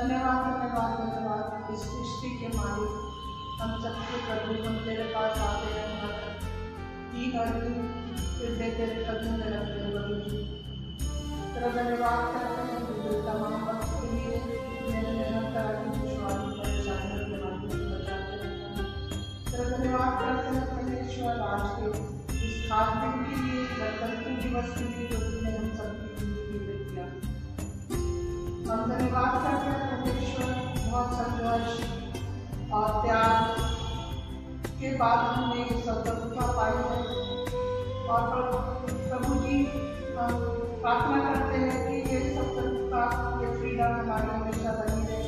धन्यवाद धन्यवाद धन्यवाद इस सृष्टि के मालिक, हम सबके प्रभु, हम तेरे पास आते हैं माता, दीन और हृदय तेरे कदमों में रखते हैं प्रभु जी। तेरा धन्यवाद करते हैं प्रभु तमाम वक्त के लिए, मेरे मेहनत करा की दुश्वारी परेशानियों के माध्यम से बचाते हैं। तेरा धन्यवाद करते हैं परमेश्वर आज के इस खास दिन के लिए, गणतंत्र दिवस के लिए जो तुमने हम सबकी जिंदगी में किया। हम धन्यवाद करते हैं परमेश्वर, बहुत संघर्ष और त्याग के बाद हमने ये स्वतंत्रता पाई है। और प्रभु जी हम प्रार्थना करते हैं कि ये स्वतंत्रता, ये फ्रीडम हमारी हमेशा बनी रहे।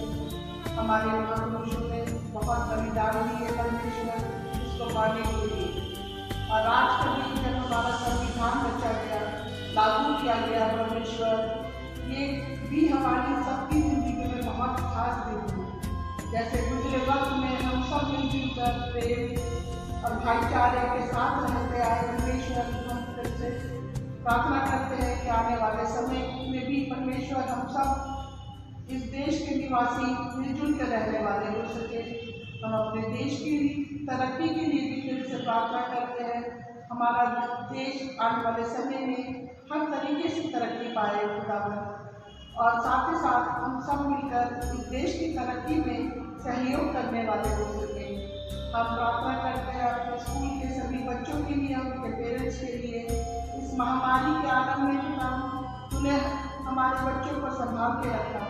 हमारे महापुरुषों ने बहुत बलिदान दिए परमेश्वर इसको पाने के लिए। और आज का दिन जब हमारा संविधान रचा गया, लागू किया गया परमेश्वर, ये भी हमारी सबकी जिंदगी में बहुत खास दिन है। जैसे गुजरे वक्त में हम सब मिलजुल कर प्रेम और भाईचारे के साथ रहते आए परमेश्वर, हम फिर से प्रार्थना करते हैं कि आने वाले समय में भी परमेश्वर हम सब इस देश के निवासी मिलजुल कर रहने वाले हो सके। हम अपने देश की तरक्की के लिए भी फिर से प्रार्थना करते हैं, हमारा देश आने वाले समय में हर तरीके से तरक्की पाए खुदावन। और साथ ही साथ हम सब मिलकर इस देश की तरक्की में सहयोग करने वाले हो सके। हम प्रार्थना करते हैं अपने स्कूल के सभी बच्चों के लिए, उनके पेरेंट्स के लिए। इस महामारी के आलम में तूने हमारे बच्चों को संभाल के रखा,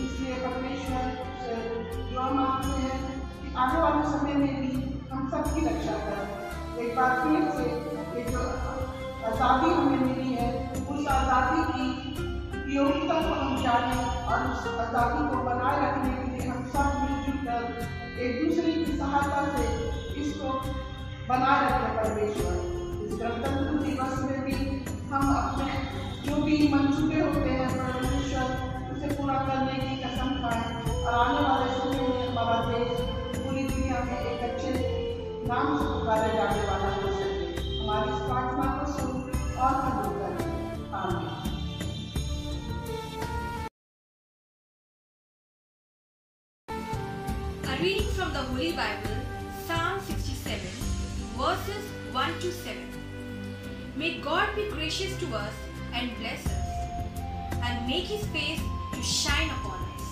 इसलिए परमेश्वर से दुआ मांगते हैं कि आने वाले समय में भी हम सबकी रक्षा करें। एक बार फिर से ये जो आज़ादी हमें मिली है, उस आज़ादी की उपयोगिता को हम जानें और उस आज़ादी को बनाए रखने के लिए हम सब मिलजुल कर एक दूसरे की सहायता से इसको बनाए रखें परमेश्वर। इस गणतंत्र दिवस में भी हम अपने जो भी मंसूबे होते हैं परमेश्वर, उसे पूरा करने की कसम खाएं और आने वाले समय में हमारा देश पूरी दुनिया में एक अच्छे नाम से पुकारे जाने वाला हो सके। हमारी इस प्रार्थना को सुन और कबूल करें। आमीन। A reading from the Holy Bible, Psalm 67, verses 1 to 7. May God be gracious to us and bless us, and make His face to shine upon us,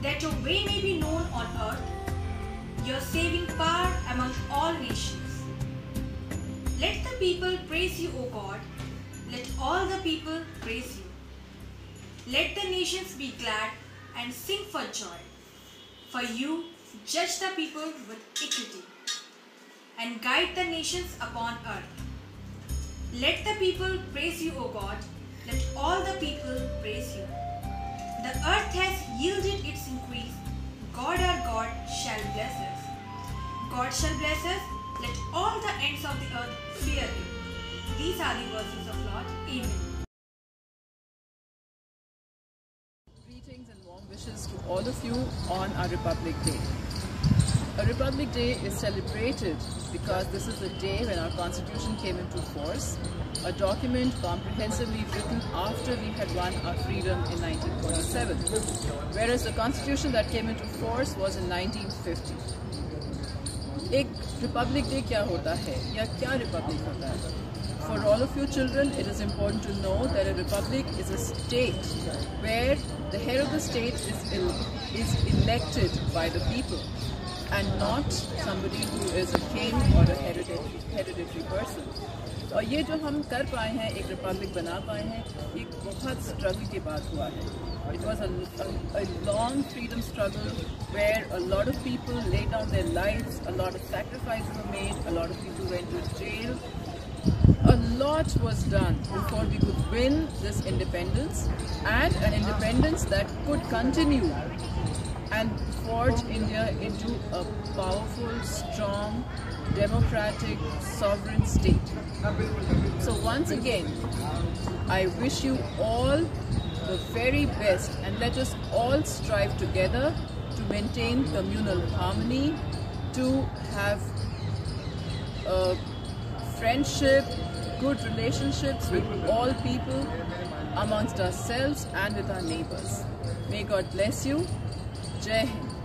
that your way may be known on earth, your saving power among all nations. Let the people praise you, O God. Let all the people praise you. Let the nations be glad and sing for joy. For you judge the people with equity and guide the nations upon earth. Let the people praise you, O God. Let all the people praise you. The earth has yielded its increase. God our God shall bless us. God shall bless us. Let all the ends of the earth fear Him. These are the verses of Lord. Amen. Greetings and warm wishes to all of you on our Republic Day. A Republic Day is celebrated because this is the day when our Constitution came into force, a document comprehensively written after we had won our freedom in 1947, whereas the Constitution that came into force was in 1950. एक Republic Day क्या होता है या क्या Republic होता है? For all of you children, it is important to know that a republic is a state where the head of the state is elected by the people and not somebody who is a king or a hereditary person. और ये जो हम कर पाए हैं, एक Republic बना पाए हैं, ये बहुत स्ट्रगल के बाद हुआ है. It was a long freedom struggle where a lot of people laid down their lives, a lot of sacrifices were made, a lot of people went to jail. A lot was done before we could win this independence, and an independence that could continue and forge India into a powerful, strong, democratic, sovereign state. So once again, I wish you all the very best, and let us all strive together to maintain communal harmony, to have friendship, good relationships with all people, amongst ourselves and with our neighbors. May God bless you. जय Hind.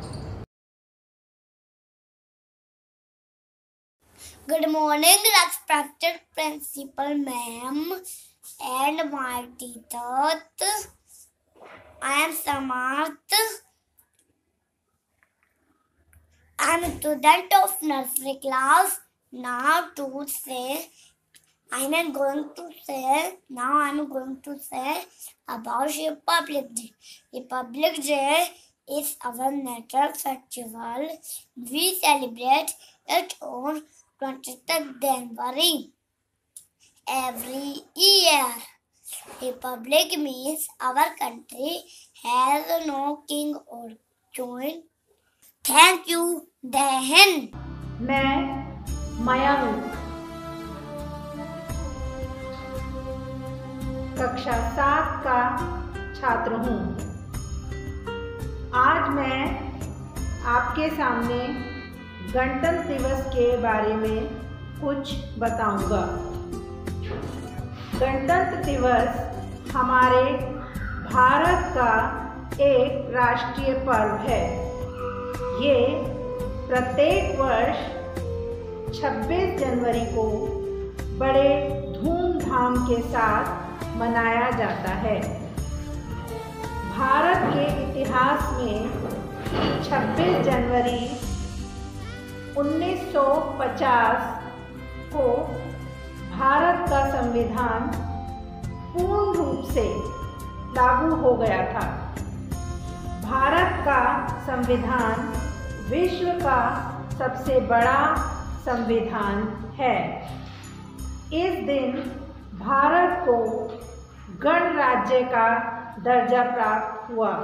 Good morning, respected principal ma'am and my teachers. I am Samarth. I am a student of nursery class. Now I am going to say about Republic Day. Republic Day is our national festival. We celebrate it on 23rd January every year. Republic means our country has no king or queen. Thank you. जय हिंद। मैं मयंक कक्षा 7 का छात्र हूँ। आज मैं आपके सामने गणतंत्र दिवस के बारे में कुछ बताऊंगा। गणतंत्र दिवस हमारे भारत का एक राष्ट्रीय पर्व है। ये प्रत्येक वर्ष 26 जनवरी को बड़े धूमधाम के साथ मनाया जाता है। भारत के इतिहास में 26 जनवरी 1950 को भारत का संविधान पूर्ण रूप से लागू हो गया था। भारत का संविधान विश्व का सबसे बड़ा संविधान है। इस दिन भारत को गणराज्य का दर्जा प्राप्त हुआ।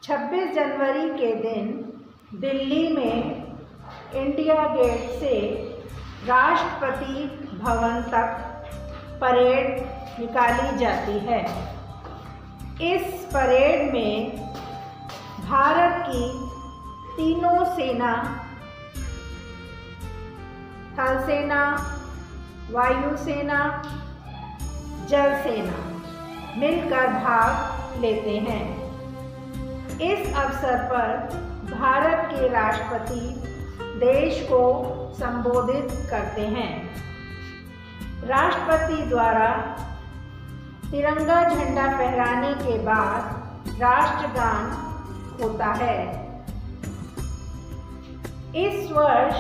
26 जनवरी के दिन दिल्ली में इंडिया गेट से राष्ट्रपति भवन तक परेड निकाली जाती है। इस परेड में भारत की तीनों सेना, थल सेना, वायुसेना, जल सेना मिलकर भाग लेते हैं। इस अवसर पर भारत के राष्ट्रपति देश को संबोधित करते हैं। राष्ट्रपति द्वारा तिरंगा झंडा फहराने के बाद राष्ट्रगान होता है। इस वर्ष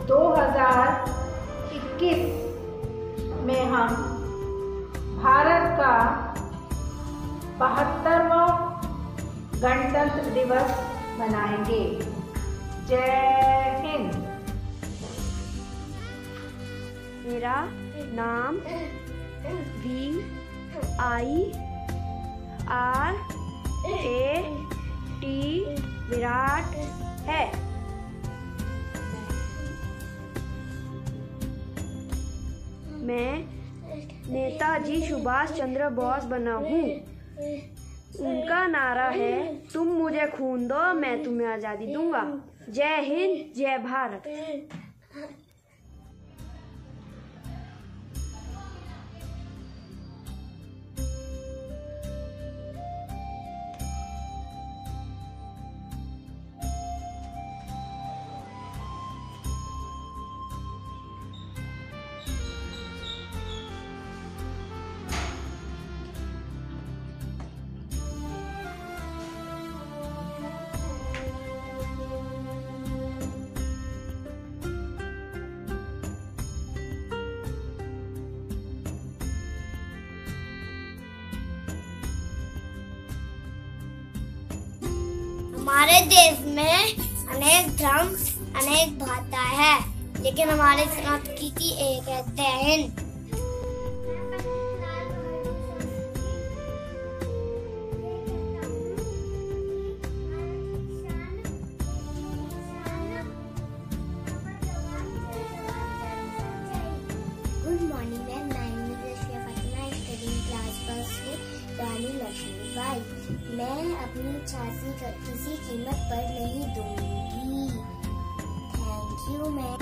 2021 में हम भारत का 72वां गणतंत्र दिवस मनाएंगे। जय हिंद। मेरा नाम VIRAT विराट है। मैं नेताजी सुभाष चंद्र बोस बना हूँ। उनका नारा है, तुम मुझे खून दो मैं तुम्हें आज़ादी दूंगा। जय हिंद, जय भारत। हमारे देश में अनेक धर्म, अनेक भाषा है, लेकिन हमारे संस्कृति एक है। जय Hind. Good morning, ma'am. My name is Ashia Fatima. I study in class 1 रानी लक्ष्मीबाई। मैं अपनी छाती किसी कीमत पर नहीं दूंगी। Thank you, ma'am.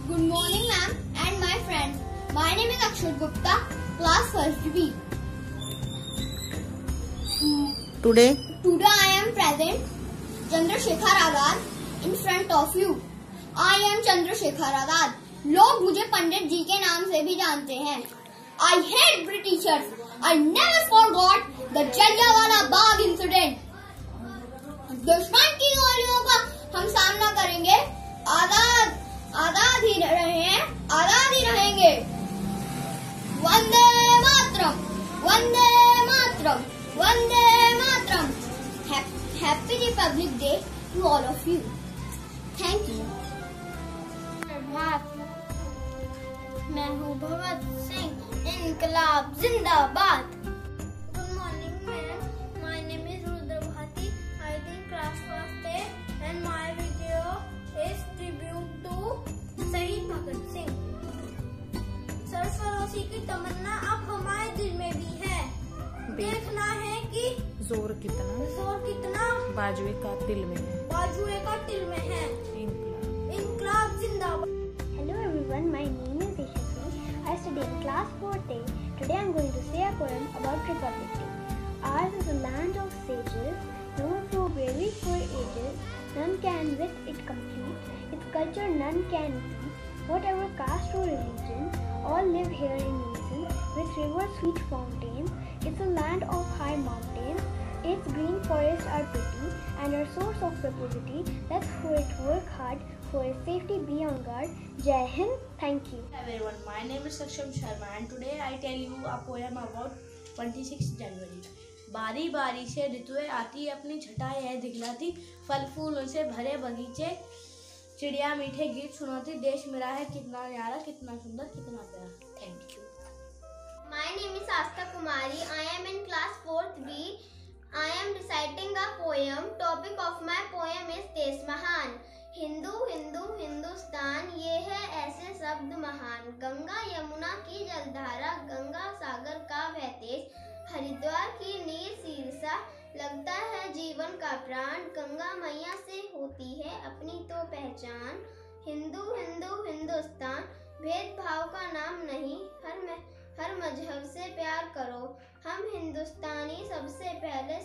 Good morning, ma'am, and my friends. My name is Akshat Gupta, class 1st B. Today I am present Chandrasekhar Azad in front of you. I am Chandrasekhar Azad. लोग मुझे पंडित जी के नाम से भी जानते हैं. I hate Britishers. I never forgot the Jallianwala Bagh incident. दुश्मन की गोलियों का हम सामना करेंगे. आजाद ही रहे हैं, आजाद ही रहेंगे. Vande Mataram, Vande Mataram, Vande Mataram. Happy Republic Day to all of you. Thank you. मैं हूँ भगत सिंह. इनकलाब जिंदाबाद. Good morning, ma'am. My name is Rudra Bhati. I think class first A, and my video is tribute to शहीद भगत सिंह. सरफरोशी की तमन्ना अब हमारे दिल में भी है. देखना है कि जोर कितना बाजुए का तिल में है. इनकलाब जिंदाबाद. Hello everyone, my name is Deshasri. I study in class 4th A. Today I am going to say a poem about Republic Day. Ours is a land of sages, known for bravery for ages. None can with it compete. Its culture none can beat. Whatever caste or religion, all live here in unison, with rivers, sweet fountains. It's a land of high mountains. Its green forests are pretty and a source of publicity. Let's for it work hard, for its safety be on guard. Jai Hind, thank you. Hello everyone, my name is Saksham Sharma and today I tell you a poem about 26 January. बारी बारी से ऋतुएं आती, अपनी छटाएं है दिखलाती, फल फूलों से भरे बगीचे, चिड़िया मीठे गीत सुनाती. देश मेरा है कितना न्यारा, कितना सुंदर, कितना प्यारा. Thank you. My name is Asta Kumari. I am in class 4th B. I am reciting a poem. Topic of my poem is देश महान. हिंदू हिंदू हिंदुस्तान, ये है ऐसे शब्द महान. गंगा यमुना की जलधारा, गंगा सागर का वह तेज, हरिद्वार की नीर शीर्षा, लगता है जीवन का प्राण. गंगा मैया से होती है अपनी तो पहचान. हिंदू हिंदू हिंदुस्तान, भेदभाव का नाम नहीं, हर मजहब से प्यार करो. हम हिंदुस्तानी सबसे पहले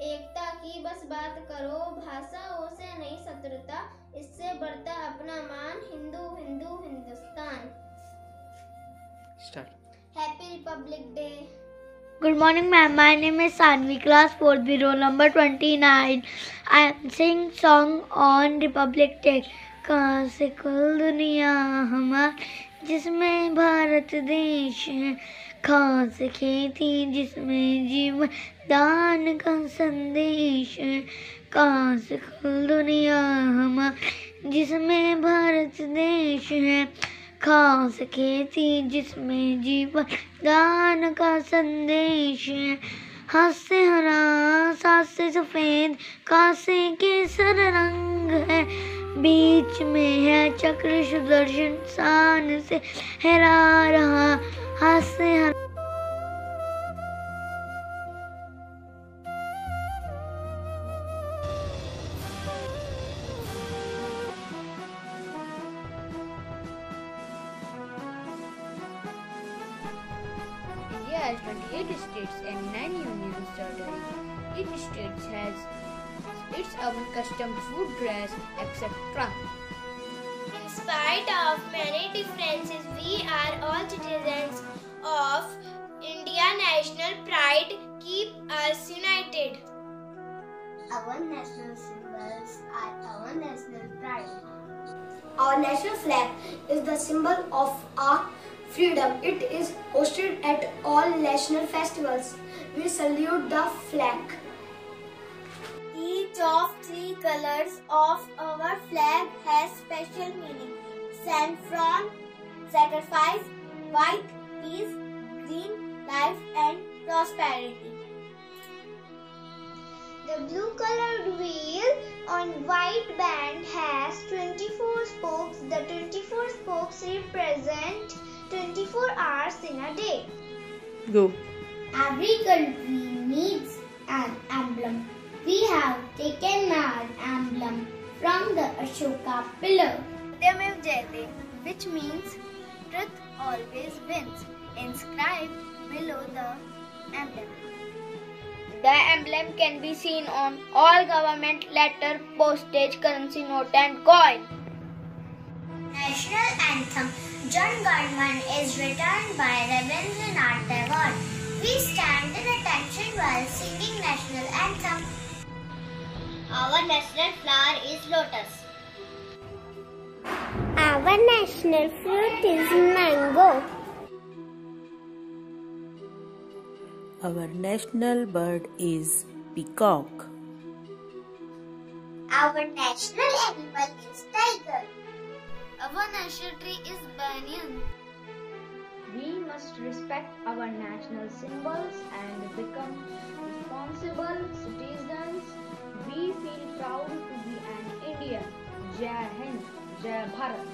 एकता की बस बात करो. भाषाओं से नहीं शत्रुता, इससे बढ़ता अपना मान. Hindu Hindu Hindustan. Happy Republic day. Good morning, ma'am. My name is Sanvi, class 4th B, roll number 29. I am singing song on Republic Day. कहाँ से कुल दुनिया हमारी, जिसमें भारत देश है. कहाँ से खेती जिसमें जीवन दान का संदेश है. कहाँ से कुल दुनिया हमारी, जिसमें भारत देश है. कहाँ से खेती जिसमें जीवन दान का संदेश है. हाथ से हरा, साथ से सफेद, कासे केसर रंग है. बीच में है चक्र सुदर्शन, शान से लहरा रहा. हाथ से हरा. India has 28 states and 9 union territories. Each state has its own custom, food, dress, etc. In spite of many differences, we are all citizens of India. National pride keep us united. Our national symbols are our national pride. Our national flag is the symbol of our freedom. It is hosted at all national festivals. We salute the flag. Each of three colors of our flag has special meaning. Saffron, sacrifice; white, peace; green, life and prosperity. The blue colored wheel on white band has 24 spokes. The 24 spokes represent 24 hours in a day. Go. Every country needs an emblem. We have taken our emblem from the Ashoka pillar. Satyam Jayate, which means truth always wins, inscribed below the emblem. The emblem can be seen on all government letter, postage, currency note and coin. National anthem Jan Gan Man is written by Rabindranath Tagore. We stand in attention while singing national anthem. Our national flower is lotus. Our national fruit is mango. Our national bird is peacock. Our national animal is tiger. Our national tree is banyan. We must respect our national symbols and become responsible citizens. We feel proud to be an Indian. Jai Hind, Jai Bharat.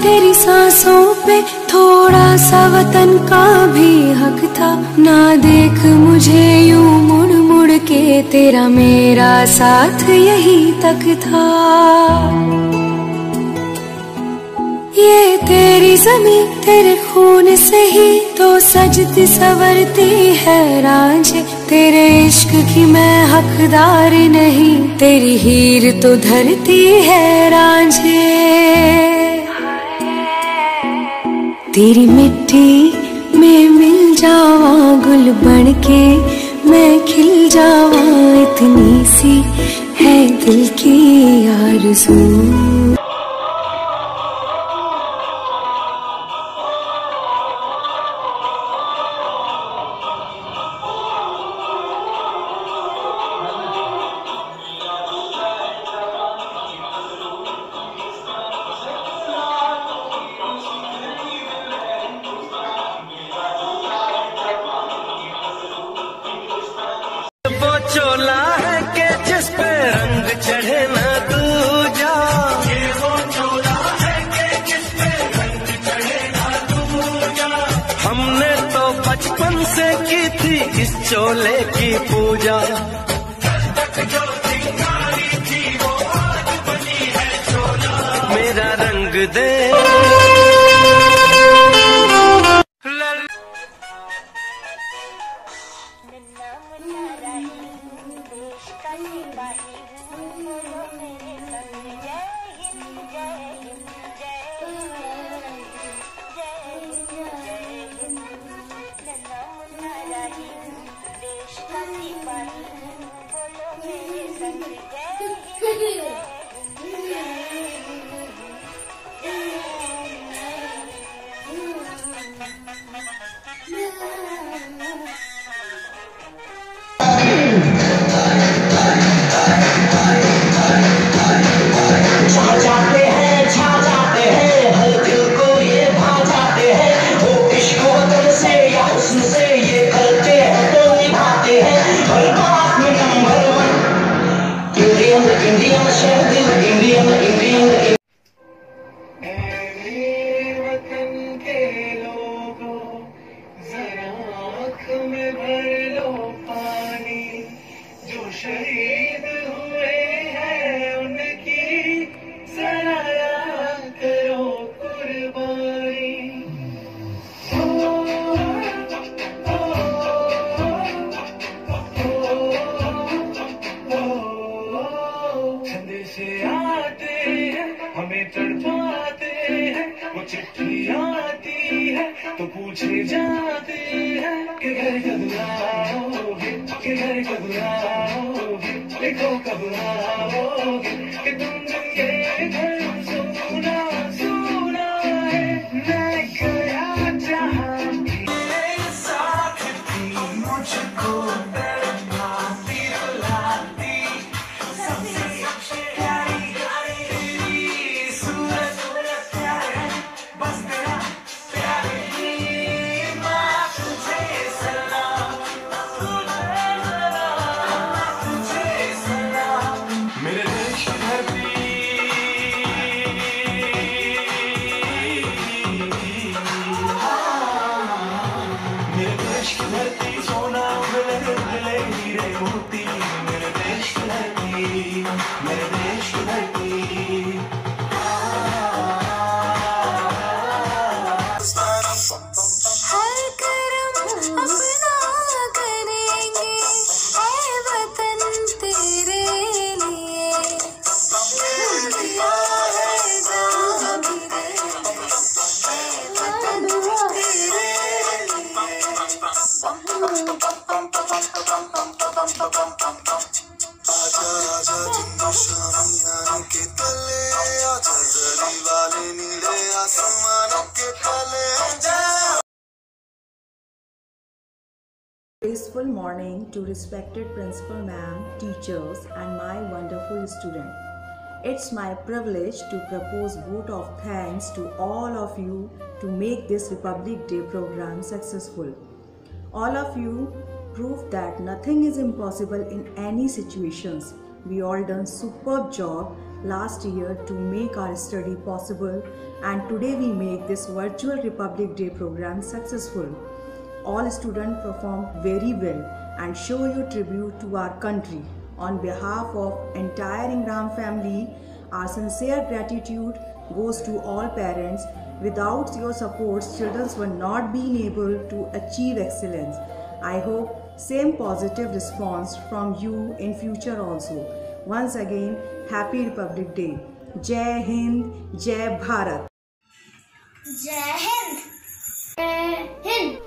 तेरी सांसों पे थोड़ा सा वतन का भी हक था। ना देख मुझे यूं मुड़ मुड़ के, तेरा मेरा साथ यही तक था। ये तेरी ज़मीं तेरे खून से ही तो सजती संवरती है रांझे। तेरे इश्क की मैं हकदार नहीं, तेरी हीर तो धरती है रांझे। तेरी मिट्टी में मिल जावा गुल बन के, मैं खिल जावा, इतनी सी है दिल की आरज़ू। चोला है कि जिस पे रंग चढ़े न दूजा, ये वो चोला है कि जिस पे रंग चढ़े न दूजा। हमने तो बचपन से की थी इस चोले की पूजा। जो चिंगारी थी वो आज बनी है चोला। मेरा रंग दे सिपाही हूँ, बोलो मेरे संग जय हिंद जय हिंद जय हिंद जय हिंद। नन्हा मुन्ना राही हूँ, देश का सिपाही हूँ, बोलो मेरे संग जय हिंद जय हिंद शहीद हुए हैं उनकी जरा याद करो कुर्बानी। संदेशे आते हैं हमें तड़पाते हैं, वो चिट्ठी आती है तो पूछे जाते हैं कि घर कब आओगे, कि घर कब आओगे, लिखो कब आओगे, कि तुमने ये घर सुना सुना है। मैं गया जहाँ मेरे साथ थी, मुझको तड़पाती रुलाती, सबसे प्यारी तेरी सूरत प्यार है, बस तेरा प्यार ही माँ तुझे सलाम, तुझे सलाम। मेरे देश की धरती मेरे देश की धरती सोना मिले हीरे मोती, मेरे देश की धरती, मेरे देश की धरती। हर कर्म अपना करेंगे ऐ वतन तेरे लिए, दिया है जान भी देंगे ऐ वतन तेरे आजा आजा जिंदू शामियाने के तले, आजा जरी वाले नीले आसमानों के तले। Graceful morning to respected principal ma'am, teachers and my wonderful student. It's my privilege to propose vote of thanks to all of you to make this Republic Day program successful. All of you proved that nothing is impossible in any situations. We all done superb job last year to make our study possible, and today we make this virtual Republic Day program successful. All students performed very well and show your tribute to our country. On behalf of entire Ingram family, our sincere gratitude goes to all parents. Without your support, children were not being able to achieve excellence. I hope same positive response from you in future also. Once again, Happy Republic Day. Jai Hind, Jai Bharat. Jai Hind. Jai Hind.